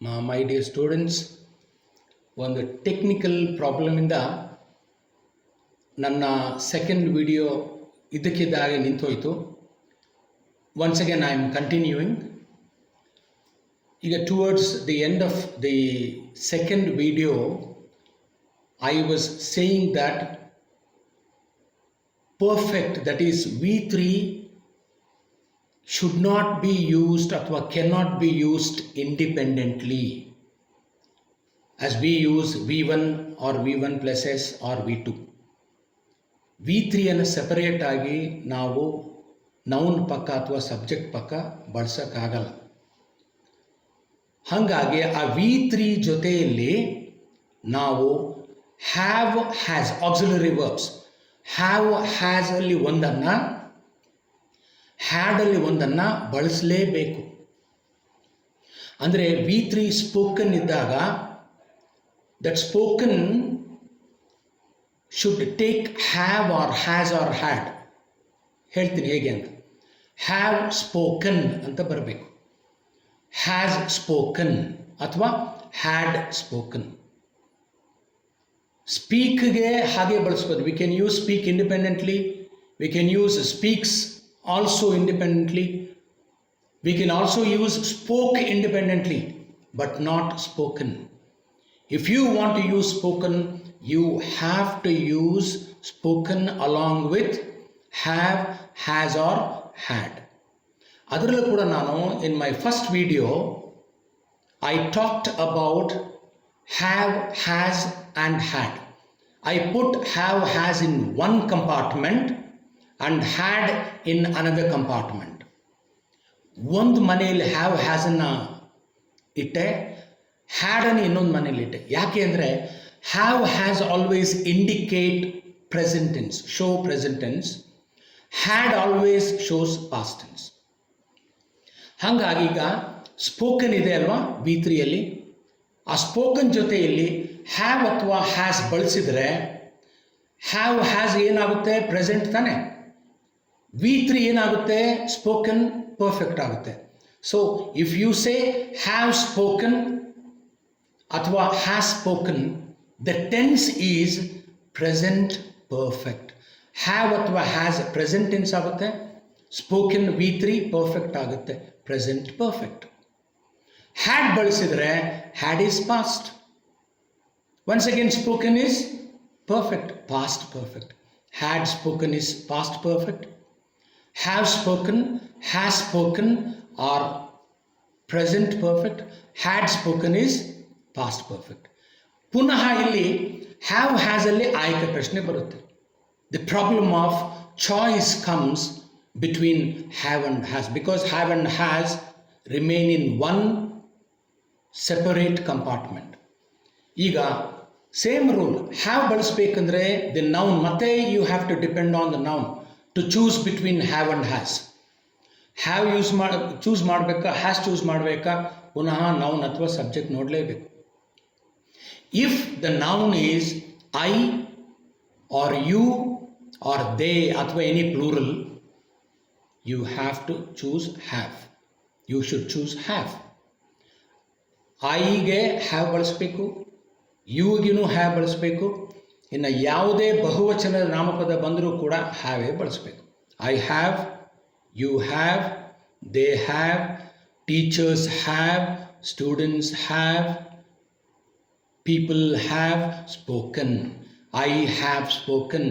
My dear students, ಒಂದು technical ಪ್ರಾಬ್ಲಮಿಂದ ನನ್ನ ಸೆಕೆಂಡ್ ವಿಡಿಯೋ ಇದ್ದಕ್ಕಿದ್ದಾಗೆ ನಿಂತೋಯಿತು. Once again I am continuing. ಈಗ towards the end of the second video I was saying that perfect, that is V3, should not be used or cannot be used independently as we use V1 or V1 plus S or V2. V3 ಅನ್ನು separate ಆಗಿ ನಾವು noun ಪಕ್ಕ ಅಥವಾ subject ಪಕ್ಕ ಬಳಸೋಕ್ಕಾಗಲ್ಲ. ಹಾಗಾಗಿ ಆ V3 ಜೊತೆಯಲ್ಲಿ ನಾವು have has auxiliary verbs, have has ಅಲ್ಲಿ ಒಂದನ್ನು, ಹ್ಯಾಡಲ್ಲಿ ಒಂದನ್ನು ಬಳಸಲೇಬೇಕು. ಅಂದರೆ V3 ಸ್ಪೋಕನ್ ಇದ್ದಾಗ that spoken should take have R has R had. ಹೇಳ್ತೀನಿ ಹೇಗೆ ಅಂತ. ಹ್ಯಾವ್ ಸ್ಪೋಕನ್ ಅಂತ ಬರಬೇಕು, ಹ್ಯಾಸ್ ಸ್ಪೋಕನ್ ಅಥವಾ ಹ್ಯಾಡ್ ಸ್ಪೋಕನ್. ಸ್ಪೀಕ್ಗೆ ಹಾಗೆ ಬಳಸ್ಬೋದು. We can use speak independently, we can use speaks also independently, we can also use spoke independently but not spoken. If you want to use spoken, you have to use spoken along with have, has or had. ಅದರಲ್ಲೂ ಕೂಡ ನಾನು in my first video I talked about have, has and had. I put have, has in one compartment and had in another compartment. ಒಂದು ಮನೆಯಲ್ಲಿ have, has ಅನ್ನು ಇಟ್ಟೆ, had ಅನ್ನು ಇನ್ನೊಂದು ಮನೇಲಿ ಇಟ್ಟೆ. ಯಾಕೆ ಅಂದರೆ have has always indicate present tense, show present tense. Had always shows past tense. ಹಾಗಾಗಿ ಈಗ ಸ್ಪೋಕನ್ ಇದೆ ಅಲ್ವಾ V3ಯಲ್ಲಿ, ಆ ಸ್ಪೋಕನ್ ಜೊತೆಯಲ್ಲಿ ಹ್ಯಾವ್ ಅಥವಾ ಹ್ಯಾಸ್ ಬಳಸಿದರೆ ಹ್ಯಾವ್ ಹ್ಯಾಸ್ ಏನಾಗುತ್ತೆ? ಪ್ರೆಸೆಂಟ್ ತಾನೆ. V3 ಏನಾಗುತ್ತೆ? ಸ್ಪೋಕನ್ ಪರ್ಫೆಕ್ಟ್ ಆಗುತ್ತೆ. So if you say have spoken ಅಥವಾ has spoken, the tense is present perfect. Have ಅಥವಾ ಹ್ಯಾಸ್ ಪ್ರೆಸೆಂಟ್ ಟೆನ್ಸ್ ಆಗುತ್ತೆ, ಸ್ಪೋಕನ್ V3 ಪರ್ಫೆಕ್ಟ್ ಆಗುತ್ತೆ, ಪ್ರೆಸೆಂಟ್ ಪರ್ಫೆಕ್ಟ್. ಹ್ಯಾಡ್ ಬಳಸಿದರೆ had is past. Once again spoken is perfect, past perfect. Had spoken is past perfect. Have spoken, has spoken are present perfect. Had spoken is past perfect. ಪುನಃ ಇಲ್ಲಿ have has ಅಲ್ಲಿ ಆಯ್ಕೆ ಪ್ರಶ್ನೆ ಬರುತ್ತೆ. The problem of choice comes between have and has, because have and has remain in one separate compartment. ಈಗ same rule, have ಬಳಸಬೇಕಂದ್ರೆ the noun, ಮತ್ತೆ you have to depend on the noun to choose between have and has. Have choose ಮಾಡಬೇಕಾ, has choose ಮಾಡಬೇಕಾ, ಪುನಃ noun ಅಥವಾ subject ನೋಡಲೇಬೇಕು. If the noun is I or you or they ಅಥವಾ any plural, you have to choose have. You should choose have. ಐಗೆ have ಬಳಸಬೇಕು, ಯುಗಿನೂ have ಬಳಸಬೇಕು. ಇನ್ನು ಯಾವುದೇ ಬಹುವಚನದ ನಾಮಪದ ಬಂದರೂ ಕೂಡ ಹ್ಯಾವೇ ಬಳಸಬೇಕು. I have, you have, they have, teachers have, students have, people have spoken. I have spoken.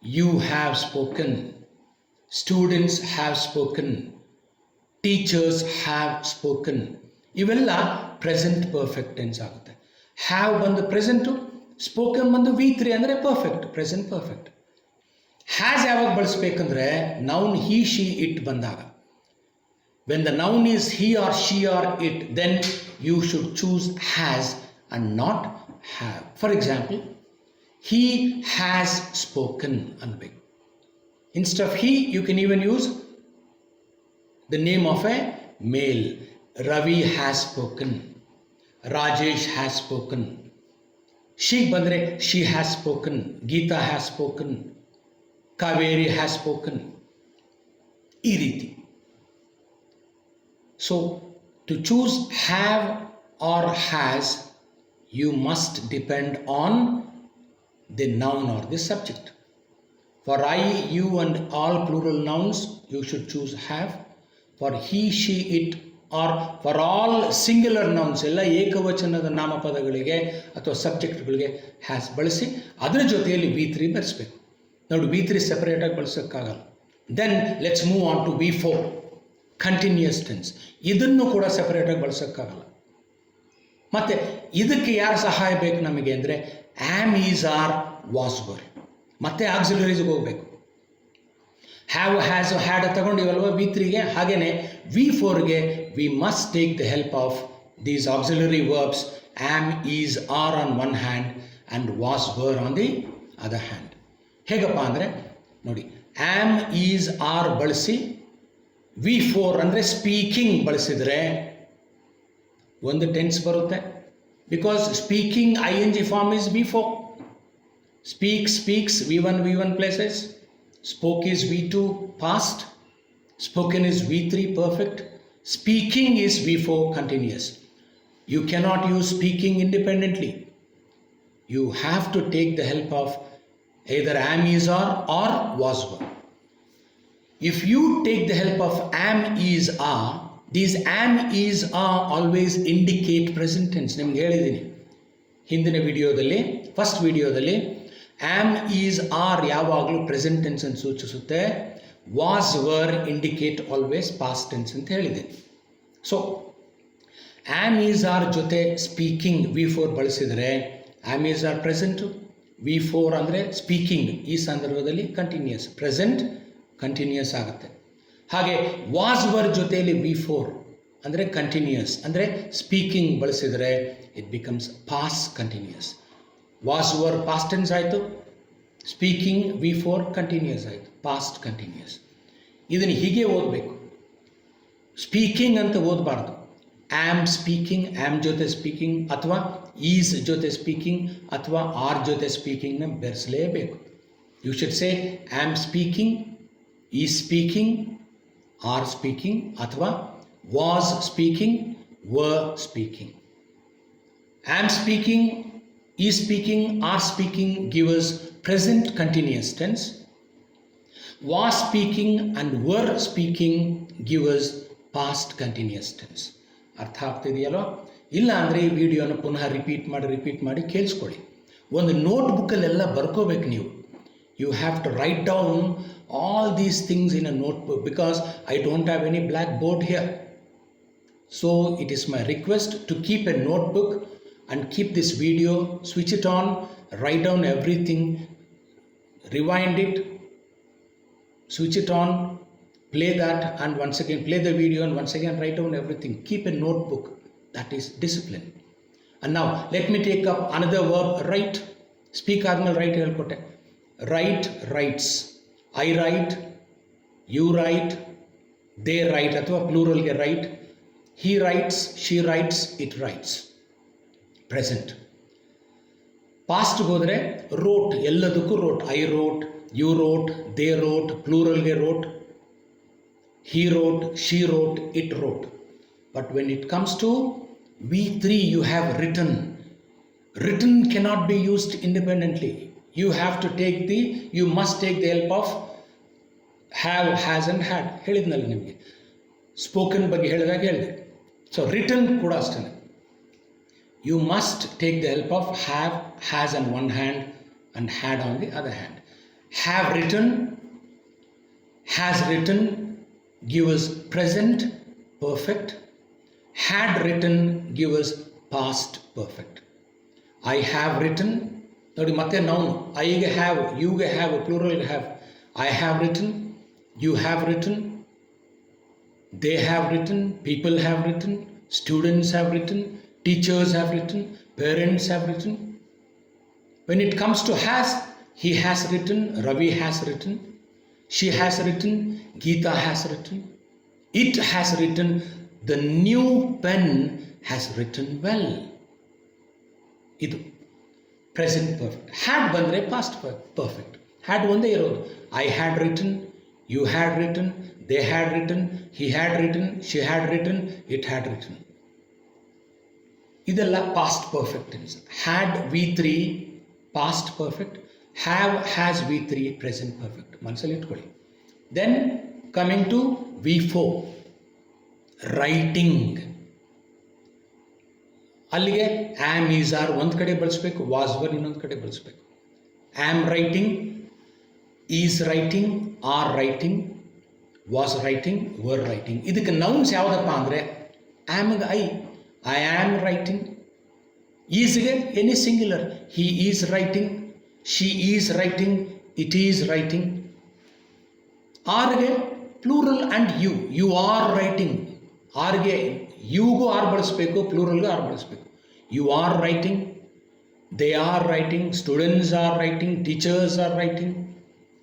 You have spoken. Students have spoken. Teachers have spoken. ಇವೆಲ್ಲ ಪ್ರೆಸೆಂಟ್ ಪರ್ಫೆಕ್ಟ್ ಟೆನ್ಸ್ ಆಗುತ್ತೆ. ಹ್ಯಾವ್ ಬಂದು ಪ್ರೆಸೆಂಟು, ಸ್ಪೋಕನ್ ಬಂದು V3 ಅಂದರೆ perfect, present perfect. Has ಯಾವಾಗ ಬಳಸಬೇಕಂದ್ರೆ noun he, she, it ಬಂದಾಗ. When the noun is he or she or it, then you should choose has and not have. For example, he has spoken anbek. Instead of he, you can even use the name of a male. Ravi has spoken. Rajesh has spoken. She bandre, she has spoken. Geeta has spoken. Kaveri has spoken. ಈ ರೀತಿ. So To choose have or has, you must depend on the noun or the subject. For I, you and all plural nouns, you should choose have. For he, she, it, or for all singular nouns, ಎಲ್ಲ ಏಕವಚನದ ನಾಮಪದಗಳಿಗೆ ಅಥವಾ ಸಬ್ಜೆಕ್ಟ್ಗಳಿಗೆ has ಬಳಸಿ ಅದರ ಜೊತೆಯಲ್ಲಿ V3 ಬರೆಸಬೇಕು. ನೋಡಿ V3 ಸೆಪರೇಟಾಗಿ ಬಳಸೋಕ್ಕಾಗಲ್ಲ. Then let's move on to V4 continuous tense. ಇದನ್ನು ಕೂಡ ಸೆಪರೇಟಾಗಿ ಬಳಸೋಕ್ಕಾಗಲ್ಲ. ಮತ್ತು ಇದಕ್ಕೆ ಯಾರು ಸಹಾಯ ಬೇಕು ನಮಗೆ ಅಂದರೆ am, is, are, was, were. ಮತ್ತೆ ಆಕ್ಸಿಲರೀಸ್ಗೆ ಹೋಗಬೇಕು. ಹ್ಯಾವ್, ಹ್ಯಾಸ್, ಹ್ಯಾಡ್ ತಗೊಂಡಿವಲ್ವ V3ಗೆ, ಹಾಗೆಯೇ V4ಗೆ we must take the help of these auxiliary verbs am, is, are on one hand and was, were on the other hand. ಹೇಗಪ್ಪ ಅಂದರೆ ನೋಡಿ, ಆಮ್, ಈಸ್, ಆರ್ ಬಳಸಿ V4 ಅಂದರೆ ಸ್ಪೀಕಿಂಗ್ ಬಳಸಿದರೆ ಒಂದು ಟೆನ್ಸ್ ಬರುತ್ತೆ. Because speaking ING form is V4. Speak, speaks, V1 places. Spoke is V2 past. Spoken is V3 perfect. Speaking is V4 continuous. You cannot use speaking independently. You have to take the help of either am, is, are or was, were. If you take the help of am, is, are, these am, is, are always indicate present tense. ನಿಮ್ಗೆ ಹೇಳಿದ್ದೀನಿ ಹಿಂದಿನ ವಿಡಿಯೋದಲ್ಲಿ, first ವಿಡಿಯೋದಲ್ಲಿ. Am, is, R ಯಾವಾಗಲೂ present tense ಅನ್ನು ಸೂಚಿಸುತ್ತೆ. Was, var indicate always past tense ಅಂತ ಹೇಳಿದೆ. ಸೊ ಆಮ್, ಈಸ್, ಆರ್ ಜೊತೆ ಸ್ಪೀಕಿಂಗ್ V4 ಬಳಸಿದರೆ am, is, R present, V4 ಅಂದರೆ ಸ್ಪೀಕಿಂಗ್ ಈ ಸಂದರ್ಭದಲ್ಲಿ ಕಂಟಿನ್ಯೂಯಸ್, ಪ್ರೆಸೆಂಟ್ ಕಂಟಿನ್ಯೂಯಸ್ ಆಗುತ್ತೆ. ಹಾಗೆ ವಾಸ್, ವರ್ ಜೊತೆಯಲ್ಲಿ V4 ಅಂದರೆ ಕಂಟಿನ್ಯೂಯಸ್, ಅಂದರೆ ಸ್ಪೀಕಿಂಗ್ ಬಳಸಿದರೆ it becomes past continuous. Was, were past tense ಆಯಿತು, ಸ್ಪೀಕಿಂಗ್ V4 ಕಂಟಿನ್ಯೂಯಸ್ ಆಯಿತು, ಪಾಸ್ಟ್ ಕಂಟಿನ್ಯೂಯಸ್. ಇದನ್ನು ಹೀಗೆ ಓದಬೇಕು. ಸ್ಪೀಕಿಂಗ್ ಅಂತ ಓದಬಾರ್ದು. ಆಮ್ ಸ್ಪೀಕಿಂಗ್, ಆಮ್ ಜೊತೆ ಸ್ಪೀಕಿಂಗ್, ಅಥವಾ ಈಸ್ ಜೊತೆ ಸ್ಪೀಕಿಂಗ್, ಅಥವಾ ಆರ್ ಜೊತೆ ಸ್ಪೀಕಿಂಗ್ನ ಬೆರೆಸಲೇಬೇಕು. You should say am speaking, is speaking, are speaking, ಅಥವಾ was speaking, were speaking. Am speaking, is speaking, are speaking give us present continuous tense. Was speaking and were speaking give us past continuous tense. ಅರ್ಥ ಆಗ್ತಿದೆಯಲ್ವ? ಇಲ್ಲ ಅಂದರೆ ಈ ವಿಡಿಯೋನ ಪುನಃ repeat ಮಾಡಿ ಕೇಳಿಸ್ಕೊಳ್ಳಿ. ಒಂದು ನೋಟ್ಬುಕ್ಕಲ್ಲೆಲ್ಲ ಬರ್ಕೋಬೇಕು ನೀವು. You have to write down all these things in a notebook because I don't have any black board here. So it is my request to keep a notebook and keep this video, switch it on, write down everything, rewind it, switch it on, play that, and once again play the video and once again write down everything. Keep a notebook. That is discipline. And now let me take up another verb, write. Speak admal write helkotte. Write, writes. I write, you write, they write, athwa plural ge write. He writes, she writes, it writes. Present. Past ಹೋದರೆ wrote, ಎಲ್ಲದಕ್ಕೂ wrote. I wrote, you wrote, they wrote, ಪ್ಲೂರಲ್ಗೆ wrote. He wrote, she wrote, it wrote. But when it comes to V3 you have written. Written cannot be used independently. You must take the help of have, has and had. ಹೇಳಿದ್ನಲ್ಲ ನಿಮಗೆ, spoken ಬಗ್ಗೆ ಹೇಳಿದಾಗ ಹೇಳಿದೆ. So return ಕೂಡ ಅಷ್ಟೇ. You must take the help of have, has on one hand and had on the other hand. Have written, has written give us present perfect. Had written give us past perfect. I have written, ನೋಡಿ ಮತ್ತೆ noun. I ಗೆ have, you ಗೆ have, plural ಗೆ have. I have written, you have written, they have written, people have written, students have written, teachers have written, parents have written. When it comes to has, he has written, Ravi has written, she has written, Geeta has written, it has written, the new pen has written well. Idu present perfect. Had bandre past perfect. Had ಒಂದೇ ಇರೋದು. I had written, you had written, they had written, he had written, she had written, it had written. ಇದೆಲ್ಲ past perfect tense. Had V3 past perfect, have has V3 present perfect. ಮನಸ್ಸಲ್ಲಿ ಇಟ್ಕೊಳ್ಳಿ. Then coming to V4 writing. ಅಲ್ಲಿಗೆ am is are ಒಂದು ಕಡೆ ಬಳಸಬೇಕು, was were ಇನ್ನೊಂದು ಕಡೆ ಬಳಸಬೇಕು. Am writing, is writing, are writing, was writing, were writing. ಇದಕ್ಕೆ ನೌನ್ಸ್ ಯಾವುದಪ್ಪ ಅಂದರೆ ಆಮ್ಗೆ ಐ ಆಮ್ ರೈಟಿಂಗ್. ಈಸ್ಗೆ any singular, he is writing, she is writing, it is writing. ಆರ್ಗೆ plural and you are writing. ಆರ್ಗೆ ಯುಗೂ ಆರ್ ಬಳಸಬೇಕು, ಪ್ಲೂರಲ್ಗೂ ಆರ್ ಬಳಸಬೇಕು. You are writing, they are writing, students are writing, teachers are writing,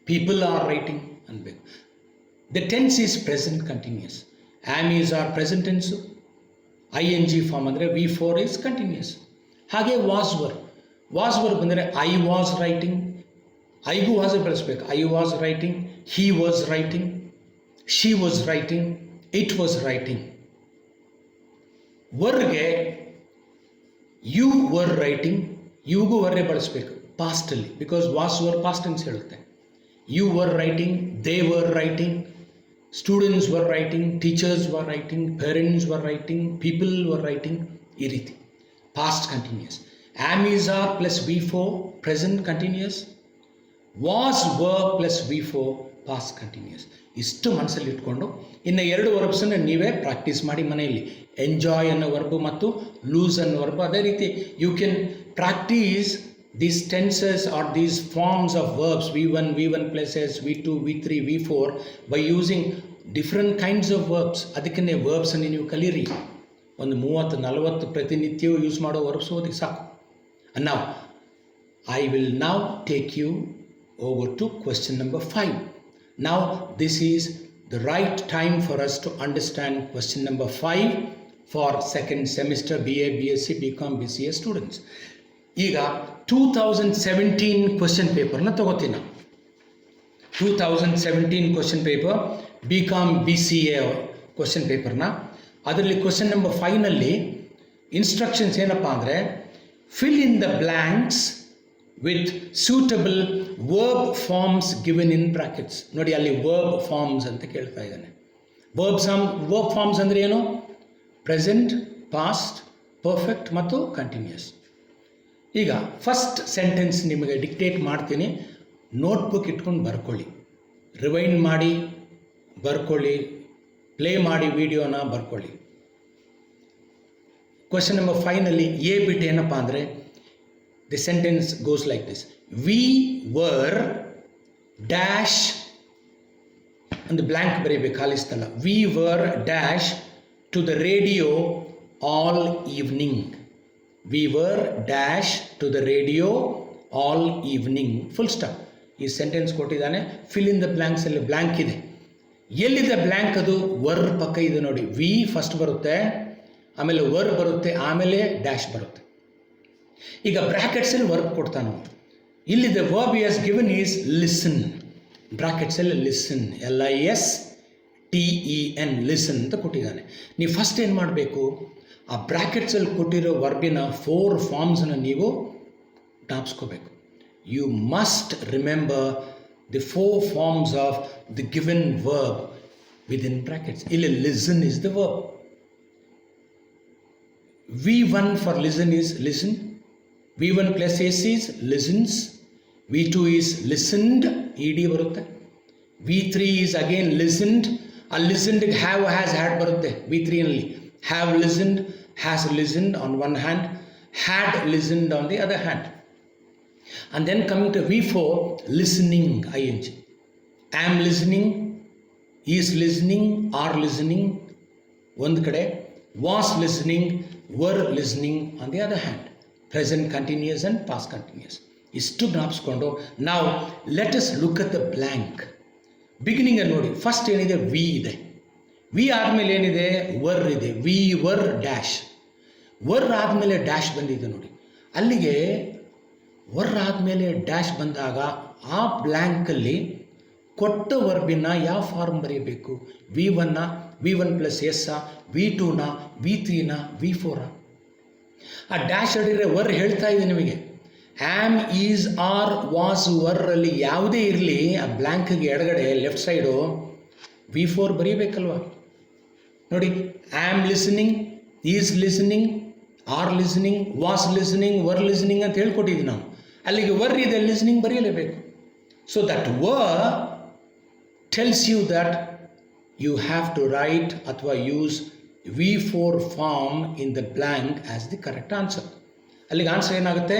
people are writing ಅನ್ಬೇಕು. The tense is present continuous. Am is are present tense, ING form ಅಂದರೆ V4 is continuous. ಹಾಗೆ was were ಬಂದರೆ I was writing, ಐಗೂ was ಬಳಸಬೇಕು. I was writing, he was writing, she was writing, it was writing. ವರ್ಗೆ you were writing, ಯುಗೂ ವರ್ರೇ ಬಳಸಬೇಕು ಪಾಸ್ಟಲ್ಲಿ, because was were past tense ಹೇಳುತ್ತೆ. You were writing, they were writing, students were writing, teachers were writing, parents were writing, people were writing. ಈ ರೀತಿ past continuous. Am is are plus V4 present continuous, was were plus V4 past continuous. ಇಷ್ಟು ಮನಸ್ಸಲ್ಲಿ ಇಟ್ಕೊಂಡು ಇನ್ನು 2 ವರ್ಬ್ಸನ್ನು ನೀವೇ practice ಮಾಡಿ ಮನೆಯಲ್ಲಿ. Enjoy ಅನ್ನೋ ವರ್ಬು ಮತ್ತು ಲೂಸ್ ಅನ್ನೋ ವರ್ಬು. ಅದೇ ರೀತಿ you can practise these tenses or these forms of verbs V1 plus S, V2, V3, V4 by using different kinds of verbs. ಅದಕ್ಕೇ ವರ್ಬ್ಸ್ ಅನ್ನು ನೀವು ಕಲೀರಿ. ಒಂದು 30-40 ಪ್ರತಿನಿತ್ಯವೂ ಯೂಸ್ ಮಾಡೋ ವರ್ಬ್ಸ್ ಓದಿ ಸಾಕು. And now I will now take you over to question number 5. Now this is the right time for us to understand question number 5 for second semester BA, BSc, BCom, BCA students. ಈಗ 2017 question ಪೇಪರ್ನ ತಗೋತೀನಿ. 2017 question paper BCom BCA question ಪೇಪರ್ನ. ಅದರಲ್ಲಿ question number 5ನಲ್ಲಿ instructions ಏನಪ್ಪ ಅಂದರೆ fill in the blanks with suitable verb forms given in brackets. ನೋಡಿ ಅಲ್ಲಿ ವರ್ಬ್ ಫಾರ್ಮ್ಸ್ ಅಂತ ಕೇಳ್ತಾ ಇದ್ದಾನೆ. ವರ್ಬ್ ಫಾರ್ಮ್ಸ್ ಅಂದರೆ ಏನು? ಪ್ರೆಸೆಂಟ್, ಪಾಸ್ಟ್, ಪರ್ಫೆಕ್ಟ್ ಮತ್ತು ಕಂಟಿನ್ಯೂಸ್. ಈಗ ಫಸ್ಟ್ ಸೆಂಟೆನ್ಸ್ ನಿಮಗೆ ಡಿಕ್ಟೇಟ್ ಮಾಡ್ತೀನಿ, ನೋಟ್ಬುಕ್ ಇಟ್ಕೊಂಡು ಬರ್ಕೊಳ್ಳಿ, ರಿವೈಂಡ್ ಮಾಡಿ ಬರ್ಕೊಳ್ಳಿ, ಪ್ಲೇ ಮಾಡಿ ವಿಡಿಯೋನ ಬರ್ಕೊಳ್ಳಿ. ಕ್ವಶನ್ ನಂಬರ್ 5ನಲ್ಲಿ ಎ ಬಿಟ್ ಏನಪ್ಪ ಅಂದರೆ the sentence goes like this: we were dash, ಒಂದು ಬ್ಲ್ಯಾಂಕ್ ಬರೀಬೇಕು, ಖಾಲಿ ಸ್ಥಳ. We were dash to the radio all evening. We were dash to the radio all evening. Full stop. ಈ sentence ಕೊಟ್ಟಿದ್ದಾನೆ. Fill in the blanks ಅಲ್ಲಿ blank ಇದೆ. ಎಲ್ಲಿದೆ blank? ಅದು ವರ್ ಪಕ್ಕ ಇದೆ ನೋಡಿ. ವಿ ಫಸ್ಟ್ ಬರುತ್ತೆ, ಆಮೇಲೆ ವರ್ ಬರುತ್ತೆ, ಆಮೇಲೆ ಡ್ಯಾಶ್ ಬರುತ್ತೆ. ಈಗ ಬ್ರಾಕೆಟ್ಸಲ್ಲಿ ವರ್ಬ್ ಕೊಡ್ತಾನೆ. ಇಲ್ಲಿದೆ verb S given is listen. ಬ್ರಾಕೆಟ್ಸಲ್ಲಿ listen, LISTEN, listen ಅಂತ ಕೊಟ್ಟಿದ್ದಾನೆ. ನೀವು ಫಸ್ಟ್ ಏನು ಮಾಡಬೇಕು, ಆ ಬ್ರ್ಯಾಕೆಟ್ಸಲ್ಲಿ ಕೊಟ್ಟಿರೋ ವರ್ಬಿನ 4 ಫಾರ್ಮ್ಸನ್ನು ನೀವು ಜ್ಞಾಪಿಸ್ಕೋಬೇಕು. You must remember the 4 forms of the given verb within brackets. ಇಲ್ಲಿ listen is the verb. V1 for listen is listen. V1 plus S is listens. V2 is listened, ED ಬರುತ್ತೆ. V3 is again listened. ಆ ಲಿಸನ್ಡ್ಗೆ have has had ಬರುತ್ತೆ. V3ನಲ್ಲಿ have listened, has listened on one hand, had listened on the other hand. And then coming to V4, listening, ING. Am listening, is listening, are listening, one kade, was listening, were listening on the other hand. Present continuous and past continuous. Istu gnapskondo. Now let us look at the blank. Beginning and nodi. First enide V ide. V ಆದಮೇಲೆ ಏನಿದೆ? Were ಇದೆ. V were dash. Were ಆದಮೇಲೆ dash ಬಂದಿದೆ ನೋಡಿ. ಅಲ್ಲಿಗೆ var ಆದಮೇಲೆ dash ಬಂದಾಗ ಆ ಬ್ಲ್ಯಾಂಕಲ್ಲಿ ಕೊಟ್ಟ ವರ್ಬಿನ ಯಾವ ಫಾರ್ಮ್ ಬರೀಬೇಕು? V1 V1 plus S V2 V3 V4. ಆ ಡ್ಯಾಶ್ ಹಿಡಿದ್ರೆ ವರ್ ಹೇಳ್ತಾ ಇದೆ ನಿಮಗೆ. Am, is, are, was, were ಅಲ್ಲಿ ಯಾವುದೇ ಇರಲಿ, ಆ ಬ್ಲ್ಯಾಂಕ್ಗೆ ಎಡಗಡೆ ಲೆಫ್ಟ್ ಸೈಡು V4 ಬರೀಬೇಕಲ್ವ. ನೋಡಿ, am listening, is listening, are listening, was listening, were listening ಅಂತ ಹೇಳ್ಕೊಟ್ಟಿದ್ದೀವಿ ನಾವು. ಅಲ್ಲಿಗೆ ವರ್ ಇದೆ, ಲಿಸನಿಂಗ್ ಬರೆಯಲೇಬೇಕು. So that were tells you that you have to write ಅಥವಾ use V4 form in the blank as the correct answer. ಅಲ್ಲಿಗೆ answer ಏನಾಗುತ್ತೆ?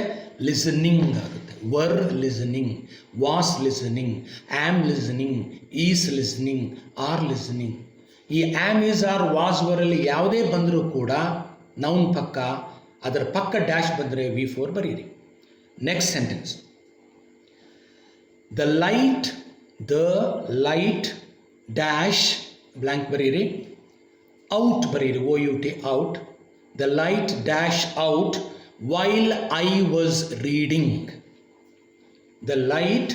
Listening ಆಗುತ್ತೆ. Var listening, was listening, am listening, is listening, are listening. ಈ am, is, are, was, ವರಲ್ಲಿ ಯಾವುದೇ ಬಂದರೂ ಕೂಡ noun ಪಕ್ಕ, ಅದರ ಪಕ್ಕ ಡ್ಯಾಶ್ ಬಂದರೆ V4 ಬರೀರಿ. Next sentence. The light dash blank ಬರೀರಿ, ಔಟ್ ಬರೀರಿ, OUT out. The light dash out while I was reading. The light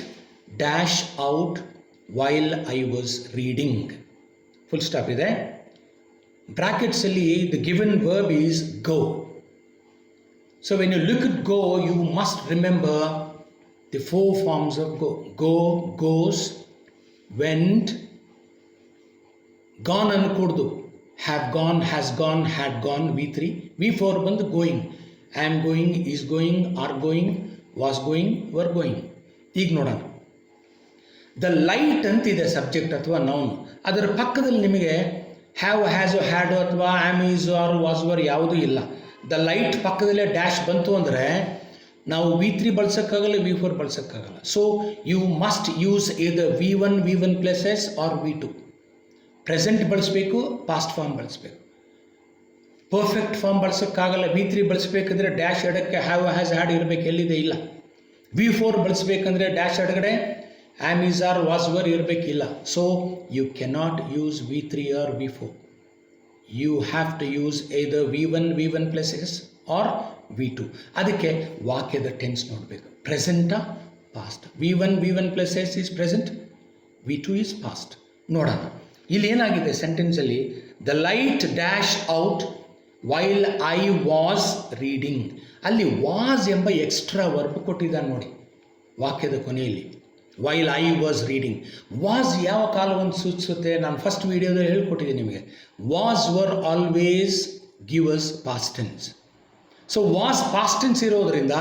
dash out while I was reading. Full stop ಇದೆ. ಬ್ರಾಕೆಟ್ಸಲ್ಲಿ the given verb is go. So when you look it go, you must remember the 4 forms of go. Go, goes, went, gone ಅನ್ಕೂಡ್ದು. have gone, has gone, had gone, V3. V4 ಬಂದು going. am going, is going, are going, was going, were going. ಈಗ ನೋಡೋಣ. The light ಅಂತಿದೆ subject ಅಥವಾ noun. ಅದರ ಪಕ್ಕದಲ್ಲಿ ನಿಮಗೆ have, has, had ಅಥವಾ am, is, are, was, were ಯಾವುದೂ ಇಲ್ಲ. ದ ಲೈಟ್ ಪಕ್ಕದಲ್ಲೇ ಡ್ಯಾಶ್ ಬಂತು ಅಂದರೆ ನಾವು V3 ಬಳಸೋಕ್ಕಾಗಲ್ಲ, V4 ಬಳಸೋಕ್ಕಾಗಲ್ಲ. So you must use either V1 plus S or V2. Present ಬಳಸಬೇಕು, ಪಾಸ್ಟ್ ಫಾರ್ಮ್ ಬಳಸಬೇಕು. ಪರ್ಫೆಕ್ಟ್ ಫಾರ್ಮ್ ಬಳಸೋಕ್ಕಾಗಲ್ಲ. V3 ಬಳಸಬೇಕಂದ್ರೆ ಡ್ಯಾಶ್ ಎಡಕ್ಕೆ ಹ್ಯಾವ್, ಹ್ಯಾಸ್, ಹ್ಯಾಡ್ ಇರಬೇಕು, ಎಲ್ಲಿದೆ ಇಲ್ಲ. V4 ಬಳಸಬೇಕಂದ್ರೆ ಡ್ಯಾಶ್ ಎಡಗಡೆ am, is, are, was, were ಇರಬೇಕಿಲ್ಲ. So you cannot use V3 or V4. You have to use either V1 plus S or V2. ಅದಕ್ಕೆ ವಾಕ್ಯದ ಟೆನ್ಸ್ ನೋಡಬೇಕು. ಪ್ರೆಸೆಂಟಾ, past. V1 plus S is present, V2 is past. ನೋಡೋಣ ಇಲ್ಲಿ ಏನಾಗಿದೆ ಸೆಂಟೆನ್ಸಲ್ಲಿ. The light dash out while I was reading. ಅಲ್ಲಿ was ಎಂಬ ಎಕ್ಸ್ಟ್ರಾ ವರ್ಬ್ ಕೊಟ್ಟಿದ್ದಾನೆ ನೋಡಿ ವಾಕ್ಯದ ಕೊನೆಯಲ್ಲಿ. While I was reading. Was ಯಾವ ಕಾಲವನ್ನು ಸೂಚಿಸುತ್ತೆ? ನಾನು ಫಸ್ಟ್ ವಿಡಿಯೋದಲ್ಲಿ ಹೇಳ್ಕೊಟ್ಟಿದ್ದೀನಿ ನಿಮಗೆ. Was, were always give us past tense. So was past tense ಇರೋದ್ರಿಂದ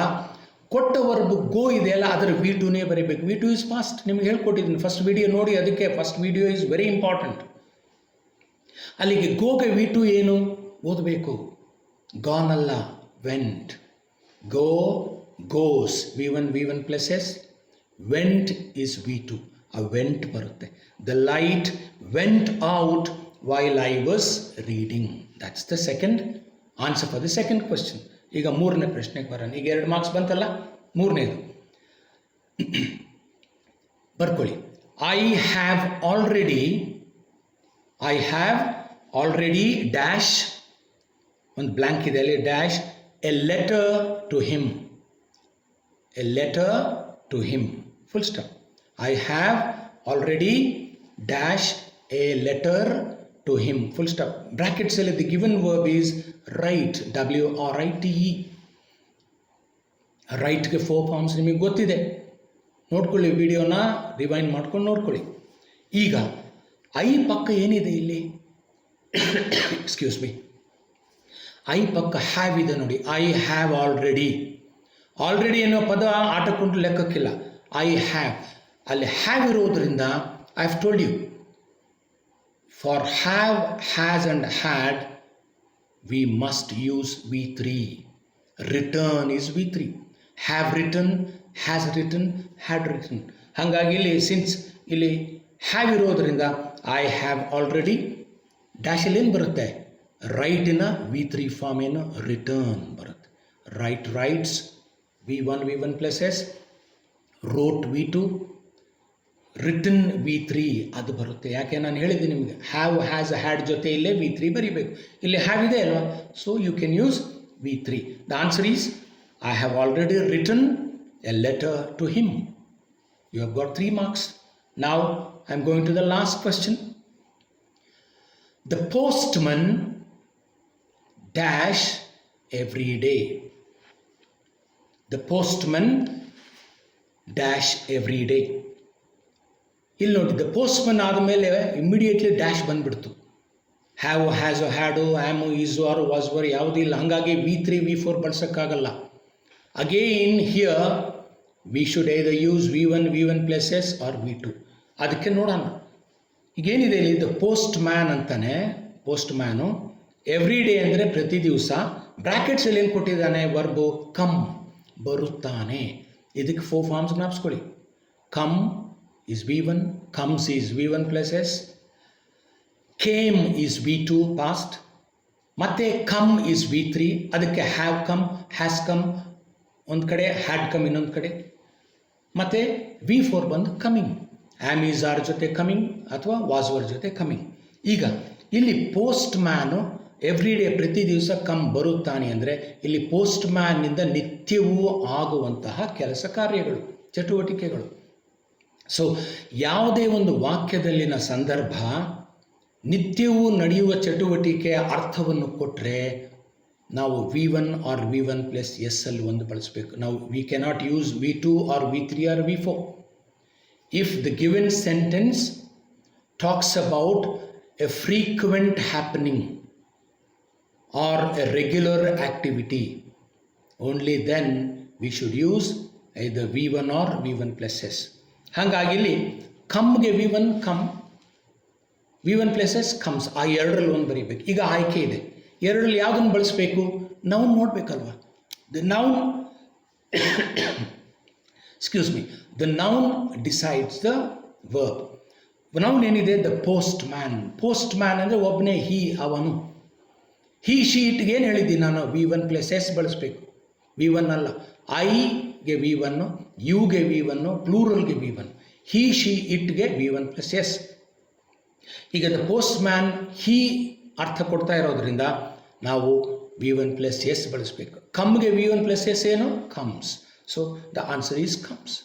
ಕೊಟ್ಟ ವರ್ಬ್ ಗೋ ಇದೆಯಲ್ಲ, ಅದರ V2ನೇ ಬರೀಬೇಕು. V2 is past. ನಿಮಗೆ ಹೇಳ್ಕೊಟ್ಟಿದ್ದೀನಿ ಫಸ್ಟ್ ವಿಡಿಯೋ ನೋಡಿ, ಅದಕ್ಕೆ first video is very important. ಅಲ್ಲಿಗೆ ಗೋಗೆ V2 ಏನು ಓದಬೇಕು? ಗಾನ್ ಅಲ್ಲ, went. Go, goes, V1 plus S. Went is V2. ಆ ವೆಂಟ್ ಬರುತ್ತೆ. The light went out while I was reading. That's the second answer for the second question. ಈಗ ಮೂರನೇ ಪ್ರಶ್ನೆಗೆ ಬರೋಣ. ಈಗ 2 ಮಾರ್ಕ್ಸ್ ಬಂತಲ್ಲ, ಮೂರನೇದು ಬರ್ಕೊಳ್ಳಿ. ಐ ಹ್ಯಾವ್ ಆಲ್ರೆಡಿ ಡ್ಯಾಶ್, ಒಂದು ಬ್ಲ್ಯಾಂಕ್ ಇದೆ ಅಲ್ಲಿ, dash a letter to him, full stop. I have already dash a letter to him, full stop. Brackets ಅಲ್ಲಿ the given verb is write, WRITE. ರೈಟ್ಗೆ 4 ಫಾರ್ಮ್ಸ್ ನಿಮಗೆ ಗೊತ್ತಿದೆ, ನೋಡ್ಕೊಳ್ಳಿ, ವಿಡಿಯೋನ ರಿವೈಂಡ್ ಮಾಡ್ಕೊಂಡು ನೋಡ್ಕೊಳ್ಳಿ. ಈಗ ಐ ಪಕ್ಕ ಏನಿದೆ ಇಲ್ಲಿ? ಎಕ್ಸ್ಕ್ಯೂಸ್ ಮೀ, ಐ ಪಕ್ಕ ಹ್ಯಾವ್ ಇದೆ ನೋಡಿ. ಐ ಹ್ಯಾವ್ ಆಲ್ರೆಡಿ ಅನ್ನೋ ಪದ ಆಟಕ್ಕೊಂಡು ಲೆಕ್ಕಕ್ಕಿಲ್ಲ. ಐ ಹ್ಯಾವ್, ಅಲ್ಲಿ ಹ್ಯಾವ್ ಇರೋದ್ರಿಂದ I have told you, for have, has and had we must use V3. Return is V3. Have written, has written, had written. ಹಾಗಾಗಿ ಇಲ್ಲಿ ಸಿನ್ಸ್ ಇಲ್ಲಿ ಹ್ಯಾವ್ ಇರೋದ್ರಿಂದ ಐ ಹ್ಯಾವ್ ಆಲ್ರೆಡಿ ಡ್ಯಾಶಲ್ಲಿ ಏನು ಬರುತ್ತೆ? ರೈಟಿನ V3 ಫಾರ್ಮ್ ಏನು? ರಿಟರ್ನ್ ಬರುತ್ತೆ. Writes V1 plus S. Wrote V2. Written V3 ಅದು ಬರುತ್ತೆ. ಯಾಕೆ ನಾನು ಹೇಳಿದ್ದೀನಿ ನಿಮಗೆ, ಹ್ಯಾವ್, ಹ್ಯಾಸ್, ಹ್ಯಾಡ್ ಜೊತೆ ಇಲ್ಲೇ V3 ಬರೀಬೇಕು. ಇಲ್ಲಿ ಹ್ಯಾವ್ ಇದೆ ಅಲ್ವಾ, so you can use V3. The answer is I have already written a letter to him. You have got 3 marks. Now I am going to the last question. The postman dash every day. The postman dash every day. ಇಲ್ಲಿ ನೋಡಿ, the postman ಆದಮೇಲೆ immediately dash ಬಂದ್ಬಿಡ್ತು. Have, has, had, am, is, are, was, were ಯಾವುದೂ ಇಲ್ಲ. ಹಾಗಾಗಿ V3 V4 ಬಳಸೋಕ್ಕಾಗಲ್ಲ. Again here we should either use V1 plus S or V2. ಅದಕ್ಕೆ ನೋಡೋಣ. ಈಗೇನಿದೆ ಇಲ್ಲಿ, ದ ಪೋಸ್ಟ್ ಮ್ಯಾನ್ ಅಂತಾನೆ. ಪೋಸ್ಟ್ ಮ್ಯಾನು ಎವ್ರಿ ಡೇ ಅಂದರೆ ಪ್ರತಿ ದಿವಸ. ಬ್ರ್ಯಾಕೆಟ್ಸಲ್ಲಿ ಏನು ಕೊಟ್ಟಿದ್ದಾನೆ? ವರ್ಬು ಕಮ್, ಬರುತ್ತಾನೆ. ಇದಕ್ಕೆ 4 ಫಾರ್ಮ್ಸ್ ಜ್ಞಾಪಿಸ್ಕೊಳ್ಳಿ. Come is V1, comes is V1 plus S, came is V2 past, ಮತ್ತೆ come is V3. ಅದಕ್ಕೆ have come, has come ಒಂದು ಕಡೆ, had come ಇನ್ನೊಂದು ಕಡೆ, ಮತ್ತೆ V4 ಬಂದು ಕಮಿಂಗ್. ಆಮ್ ಈಸ್ ಆರ್ ಜೊತೆ ಕಮಿಂಗ್ ಅಥವಾ ವಾಸ್ ವರ್ ಜೊತೆ ಕಮಿಂಗ್. ಈಗ ಇಲ್ಲಿ ಪೋಸ್ಟ್ ಮ್ಯಾನು ಎವ್ರಿ ಡೇ ಪ್ರತಿ ದಿವಸ ಕಮ್ ಬರುತ್ತಾನೆ ಅಂದರೆ ಇಲ್ಲಿ ಪೋಸ್ಟ್ ಮ್ಯಾನ್ನಿಂದ ನಿತ್ಯವೂ ಆಗುವಂತಹ ಕೆಲಸ ಕಾರ್ಯಗಳು, ಚಟುವಟಿಕೆಗಳು. ಸೊ ಯಾವುದೇ ಒಂದು ವಾಕ್ಯದಲ್ಲಿನ ಸಂದರ್ಭ ನಿತ್ಯವೂ ನಡೆಯುವ ಚಟುವಟಿಕೆಯ ಅರ್ಥವನ್ನು ಕೊಟ್ಟರೆ ನಾವು V1 or V1 plus S ಅಲ್ಲಿ ಒಂದು ಬಳಸಬೇಕು. ನಾವು we cannot use V2 or V3 or V4. If the given sentence talks about a frequent happening or a regular activity, only then we should use either V1 or V1 plus S. ಹಾಗಾಗಿ ಇಲ್ಲಿ ಕಮ್ಗೆ V1 come, V1 plus S comes. ಆ ಎರಡರಲ್ಲಿ ಒಂದು ಬರೀಬೇಕು. ಈಗ ಆಯ್ಕೆ ಇದೆ, ಎರಡರಲ್ಲಿ ಯಾವುದನ್ನು ಬಳಸಬೇಕು? ನೌನ್ ನೋಡಬೇಕಲ್ವ. The noun excuse me, the noun decides the verb. Noun ಏನಿದೆ? The postman. Postman ಅಂದರೆ ಒಬ್ಬನೇ, ಹಿ, ಅವನು. ಹಿ, ಶಿ, ಇಟ್ಗೆ ಏನು ಹೇಳಿದ್ದೀನಿ ನಾನು? V1 ಪ್ಲಸ್ ಎಸ್ ಬಳಸಬೇಕು. V1 ಅಲ್ಲ. ಐಗೆ V1, ಯುಗೆ V1, ಪ್ಲೂರಲ್ಗೆ V1, ಹಿ, ಶಿ, ಇಟ್ಗೆ V1 ಪ್ಲಸ್ ಎಸ್. ಈಗ ದ ಪೋಸ್ಟ್ ಮ್ಯಾನ್ ಹಿ ಅರ್ಥ ಕೊಡ್ತಾ ಇರೋದ್ರಿಂದ ನಾವು V1 ಪ್ಲಸ್ ಎಸ್ ಬಳಸಬೇಕು. ಕಮ್ಗೆ V1 ಪ್ಲಸ್ ಎಸ್ ಏನು? Comes. So the answer is comes.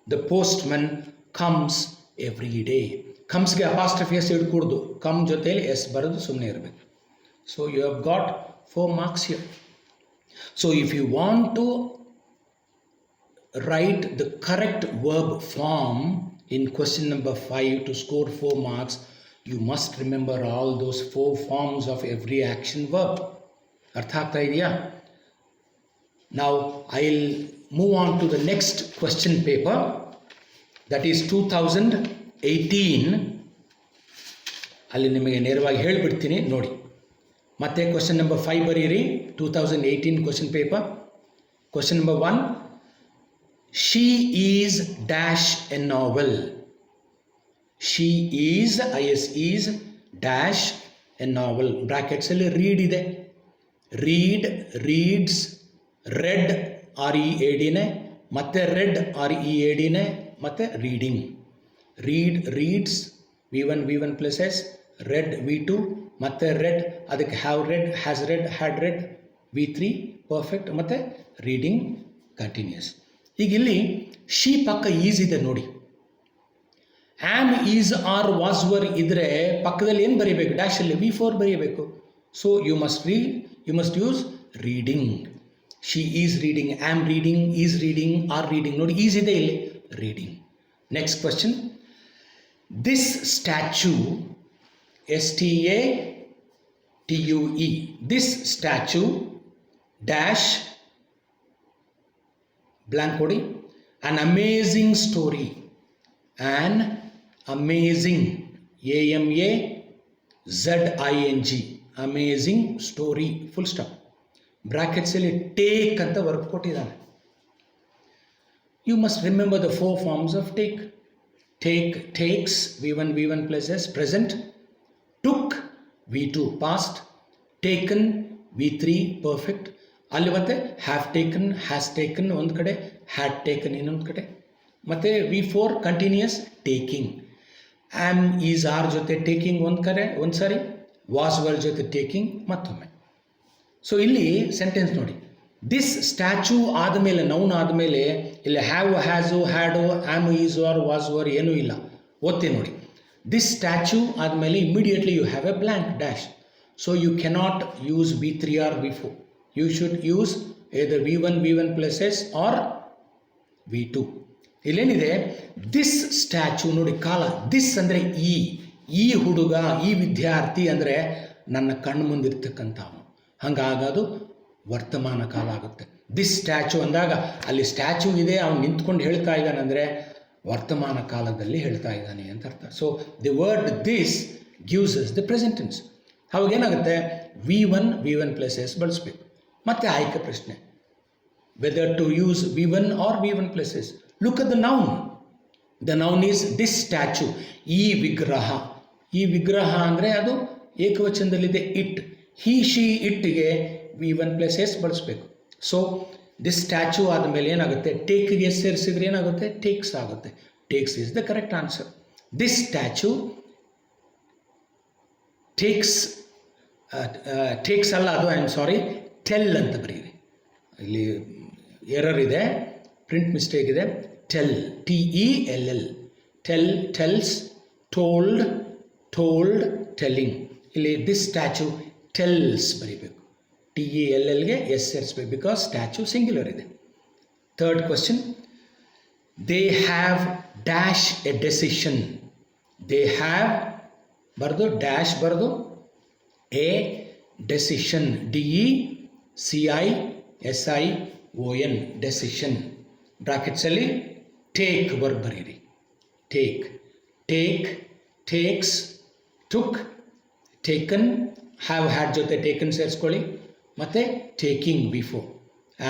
The postman comes every day. ಕಮ್ಸ್ಗೆ ಅಪಾಸ್ಟ್ರಫಿ ಎಸ್ ಇಡ್ಕೂಡ್ದು, ಕಮ್ ಜೊತೆಯಲ್ಲಿ ಎಸ್ ಬರೋದು ಸುಮ್ಮನೆ ಇರಬೇಕು. So you have got 4 marks here. So if you want to write the correct verb form in question number 5 to score 4 marks, you must remember all those 4 forms of every action verb. Artha aagta idea? Now I'll move on to the next question paper, that is 2018. ಅಲ್ಲಿ ನಿಮಗೆ ನೇರವಾಗಿ ಹೇಳಿಬಿಡ್ತೀನಿ ನೋಡಿ. ಮತ್ತೆ question number 5 ಬರೀರಿ. 2018 question paper. Question number 1, she is dash a novel. She is, IS is, dash a novel. ಬ್ರ್ಯಾಕೆಟ್ಸಲ್ಲಿ read ಇದೆ. Read, reads, read READನೇ, ಮತ್ತೆ ರೆಡ್ READನೇ, ಮತ್ತೆ reading. Read, reads, V1 plus S, read V2, ಮತ್ತು read ಅದಕ್ಕೆ have read, has read, had read, V3 perfect, ಮತ್ತು reading continuous. ಈಗ ಇಲ್ಲಿ ಶಿ ಪಕ್ಕ ಈಸ್ ಇದೆ ನೋಡಿ. Am, is, are, was, were ಇದ್ರೆ ಪಕ್ಕದಲ್ಲಿ ಏನು ಬರೀಬೇಕು? ಡ್ಯಾಶಲ್ಲಿ V4 ಬರೀಬೇಕು. So you must use reading. She is reading, am reading, is reading, are reading. ನೋಡಿ ಈಸ್ ಇದೆ ಇಲ್ಲಿ, reading. Next question, this statue, STATUE, this statue dash blank ಕೊಡಿ, an amazing story, an amazing, AMAZING, amazing story, full stop. Brackets ಅಲ್ಲಿ take ಅಂತ verb ಕೊಟ್ಟಿದ್ದಾನೆ. You must remember the 4 forms of take. Take, takes, V1 plus S, present. Took, V2 past. Taken, V3 perfect. ಅಲ್ಲಿ ಮತ್ತೆ have taken, has taken ಒಂದು ಕಡೆ, had taken ಇನ್ನೊಂದು ಕಡೆ, ಮತ್ತು V4 continuous taking. Am, is, are ಜೊತೆ taking ಒಂದು ಕಡೆ ಒಂದು ಸಾರಿ, ವಾಸ್, ವರ್ ಜೊತೆ ಟೇಕಿಂಗ್ ಮತ್ತೊಮ್ಮೆ. ಸೊ ಇಲ್ಲಿ ಸೆಂಟೆನ್ಸ್ ನೋಡಿ, ದಿಸ್ ಸ್ಟ್ಯಾಚ್ಯೂ ಆದಮೇಲೆ, ನೌನ್ ಆದಮೇಲೆ ಇಲ್ಲಿ have, has, had, am, is, are, was, were ಏನೂ ಇಲ್ಲ. ಓದ್ತೀನಿ ನೋಡಿ. ದಿಸ್ ಸ್ಟ್ಯಾಚ್ಯೂ ಆದಮೇಲೆ immediately you have a blank dash. So you cannot use V3 or V4. You should use either V1 plus S or V2. ಇಲ್ಲೇನಿದೆ, this statue ನೋಡಿ, ಕಾಲ this ಅಂದರೆ ಈ ಹುಡುಗ, ಈ ವಿದ್ಯಾರ್ಥಿ ಅಂದರೆ ನನ್ನ ಕಣ್ಣು ಮುಂದಿರ್ತಕ್ಕಂಥವನು, ಹಂಗಾಗೋದು ವರ್ತಮಾನ ಕಾಲ ಆಗುತ್ತೆ. ದಿಸ್ ಸ್ಟ್ಯಾಚ್ಯೂ ಅಂದಾಗ ಅಲ್ಲಿ ಸ್ಟ್ಯಾಚ್ಯೂ ಇದೆ, ಅವನು ನಿಂತ್ಕೊಂಡು ಹೇಳ್ತಾ ಇದ್ದಾನಂದರೆ ವರ್ತಮಾನ ಕಾಲದಲ್ಲಿ ಹೇಳ್ತಾ ಇದ್ದಾನೆ ಅಂತ ಅರ್ಥ. So the word this gives us the present tense. ಅವಾಗ ಏನಾಗುತ್ತೆ, V1 plus S ಬಳಸಬೇಕು. ಮತ್ತೆ ಆಯ್ಕೆ ಪ್ರಶ್ನೆ, whether to use V1 or V1 plus S. Look at the noun. The noun is this statue. ಈ ವಿಗ್ರಹ ಅಂದರೆ ಅದು ಏಕವಚನದಲ್ಲಿದೆ, ಇಟ್. ಹಿ ಶಿ ಇಟ್ಗೆ V1 plus S ಬಳಸಬೇಕು. ಸೊ ದಿಸ್ ಸ್ಟ್ಯಾಚ್ಯೂ ಆದಮೇಲೆ ಏನಾಗುತ್ತೆ, ಟೇಕ್ಗೆ ಸೇರಿಸಿದ್ರೆ ಏನಾಗುತ್ತೆ, ಟೇಕ್ಸ್ ಆಗುತ್ತೆ. Takes is the correct answer. This statue takes ಅಲ್ಲ, ಅದು ಟೆಲ್ ಅಂತ ಬರೀರಿ. ಇಲ್ಲಿ ಎರರ್ ಇದೆ, ಪ್ರಿಂಟ್ ಮಿಸ್ಟೇಕ್ ಇದೆ. Tell, TELL. Tells, told, telling. ಇಲ್ಲಿ ದಿಸ್ ಸ್ಟ್ಯಾಚ್ಯೂ ಟೆಲ್ಸ್ ಬರೀಬೇಕು, TELLಗೆ S ಸೇರಿಸ್ಬೇಕು, ಬಿಕಾಸ್ ಸ್ಟ್ಯಾಚ್ಯೂ ಸಿಂಗ್ಯುಲರ್ ಇದೆ. Third question, they have dash a decision. They have ಬರೆದು ಡ್ಯಾಶ್ ಬರೆದು ಎ ಡೆಸಿಷನ್, DECISION, ಡೆಸಿಷನ್. ಬ್ರಾಕೆಟ್ಸಲ್ಲಿ ಟೇಕ್ ವರ್ಬ್ ಬರೀರಿ. Take, takes, took, taken. Have had ಜೊತೆ ಟೇಕನ್ ಸೇರಿಸ್ಕೊಳ್ಳಿ. ಮತ್ತು taking before.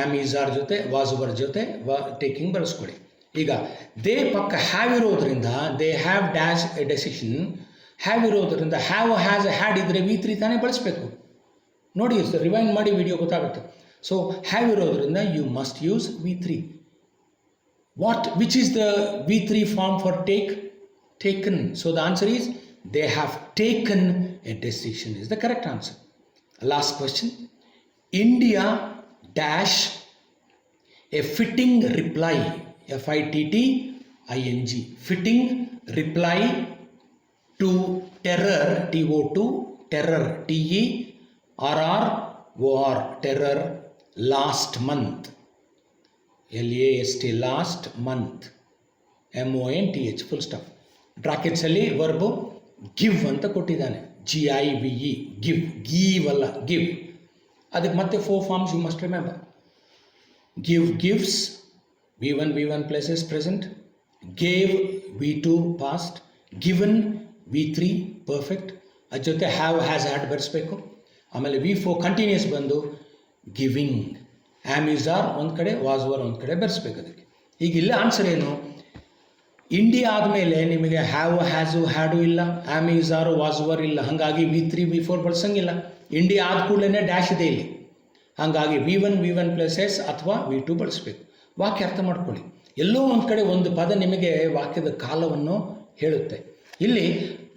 Am is are ಜೊತೆ was were ಜೊತೆ ಟೇಕಿಂಗ್ ಬಳಸ್ಕೊಳ್ಳಿ. ಈಗ ದೇ ಪಕ್ಕ ಹ್ಯಾವ್ ಇರೋದ್ರಿಂದ they have dash a decision. Have ಇರೋದ್ರಿಂದ ಹ್ಯಾವ್ ಹ್ಯಾಸ್ ಹ್ಯಾಡ್ ಇದ್ದರೆ V3 ತಾನೇ ಬಳಸಬೇಕು. ನೋಡಿ ಸರ್, ರಿವೈಂಡ್ ಮಾಡಿ ವಿಡಿಯೋ ಗೊತ್ತಾಗುತ್ತೆ. ಸೊ ಹ್ಯಾವ್ ಇರೋದ್ರಿಂದ you must use V3. Which is the V3 form for take? Taken. So the answer is they have taken a decision is the correct answer. Last question. India dash a fitting reply, FITTING, fitting reply to terror, TO2, terror, TERROR, terror, last month, LAST, last month, MONTH, full stop. Brackets ಅಲ್ಲಿ verb give ಅಂತ ಕೊಟ್ಟಿದ್ದಾನೆ, GIVE, give ಅಲ್ಲ, give. ಅದಕ್ಕೆ ಮತ್ತೆ 4 forms you must remember. Give, gives, V1 plus S present. Gave, V2 past. Given, V3 perfect. ಅದ್ರ ಜೊತೆ have has had ಬರೆಸ್ಬೇಕು. ಆಮೇಲೆ V4 continuous ಬಂದು ಗಿವಿಂಗ್. ಆಮ್ ಈಸ್ ಆರ್ ಒಂದು ಕಡೆ, ವಾಸ್ ವರ್ ಒಂದು ಕಡೆ ಬರೆಸ್ಬೇಕು ಅದಕ್ಕೆ. ಈಗ ಇಲ್ಲ ಆನ್ಸರ್ ಏನು, ಇಂಡಿಯಾ ಆದಮೇಲೆ ನಿಮಗೆ ಹ್ಯಾವ್ ಹ್ಯಾಸು ಹ್ಯಾಡು ಇಲ್ಲ, ಆಮ್ ಈಸ್ ಆರು ವಾಸ್ ವರ್ ಇಲ್ಲ, ಹಾಗಾಗಿ V3 V4 ಬಳಸಂಗಿಲ್ಲ. ಇಂಡಿಯಾ ಆದ ಕೂಡಲೇ ಡ್ಯಾಶ್ ಇದೆ ಇಲ್ಲಿ, ಹಾಗಾಗಿ V1 plus S ಅಥವಾ V2 ಬಳಸಬೇಕು. ವಾಕ್ಯ ಅರ್ಥ ಮಾಡ್ಕೊಳ್ಳಿ. ಎಲ್ಲೋ ಒಂದು ಕಡೆ ಒಂದು ಪದ ನಿಮಗೆ ವಾಕ್ಯದ ಕಾಲವನ್ನು ಹೇಳುತ್ತೆ. ಇಲ್ಲಿ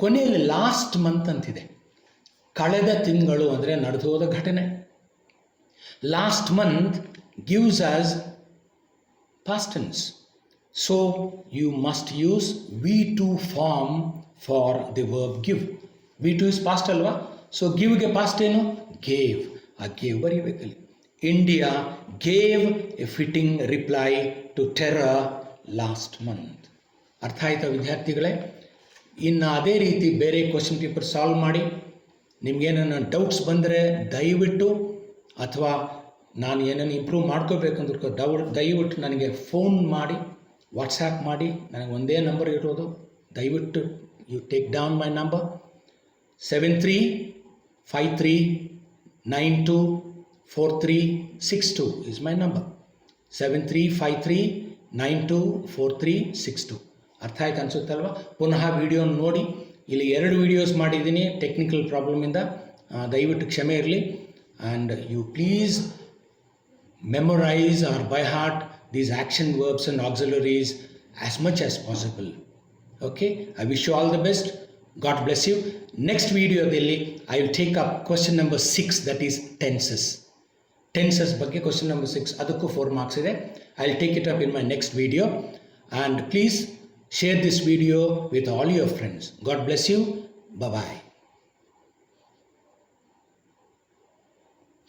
ಕೊನೆಯಲ್ಲಿ ಲಾಸ್ಟ್ ಮಂತ್ ಅಂತಿದೆ, ಕಳೆದ ತಿಂಗಳು ಅಂದರೆ ನಡೆದೋದ ಘಟನೆ. Last month gives as past tense. So you must use V2 form for the verb give. V2 is past alva, so give ge past ಏನು, gave. ಆ gave ಬರೀಬೇಕಲ್ಲಿ. India gave a fitting reply to terror last month. ಅರ್ಥ ಆಯ್ತಾ ವಿದ್ಯಾರ್ಥಿಗಳೇ? ಇನ್ನು ಅದೇ ರೀತಿ ಬೇರೆ question paper solve ಮಾಡಿ. ನಿಮಗೇನ ಡೌಟ್ಸ್ ಬಂದರೆ ದಯವಿಟ್ಟು, ಅಥವಾ ನಾನು ಏನನ್ನು ಇಂಪ್ರೂವ್ ಮಾಡ್ಕೋಬೇಕಂದ್ರೆ ದಯವಿಟ್ಟು ನನಗೆ ಫೋನ್ ಮಾಡಿ, ವಾಟ್ಸ್ಯಾಪ್ ಮಾಡಿ. ನನಗೆ ಒಂದೇ ನಂಬರ್ ಇರೋದು, ದಯವಿಟ್ಟು you take down my number 7353924362 is my number. 7353924362. ಅರ್ಥ ಆಯ್ತು ಅನಿಸುತ್ತಲ್ವ? ಪುನಃ ವಿಡಿಯೋ ನೋಡಿ. ಇಲ್ಲಿ 2 ವಿಡಿಯೋಸ್ ಮಾಡಿದ್ದೀನಿ ಟೆಕ್ನಿಕಲ್ ಪ್ರಾಬ್ಲಮಿಂದ, ದಯವಿಟ್ಟು ಕ್ಷಮೆ ಇರಲಿ. And you please memorize or by heart these action verbs and auxiliaries as much as possible. Okay, I wish you all the best. God bless you. Next video delli I will take up question number 6, that is tenses. Tenses ಬಗ್ಗೆ question number 6, ಅದಕ್ಕೂ 4 marks ಇದೆ. I will take it up in my next video. And please Share this video with all your friends. God bless you. Bye-bye.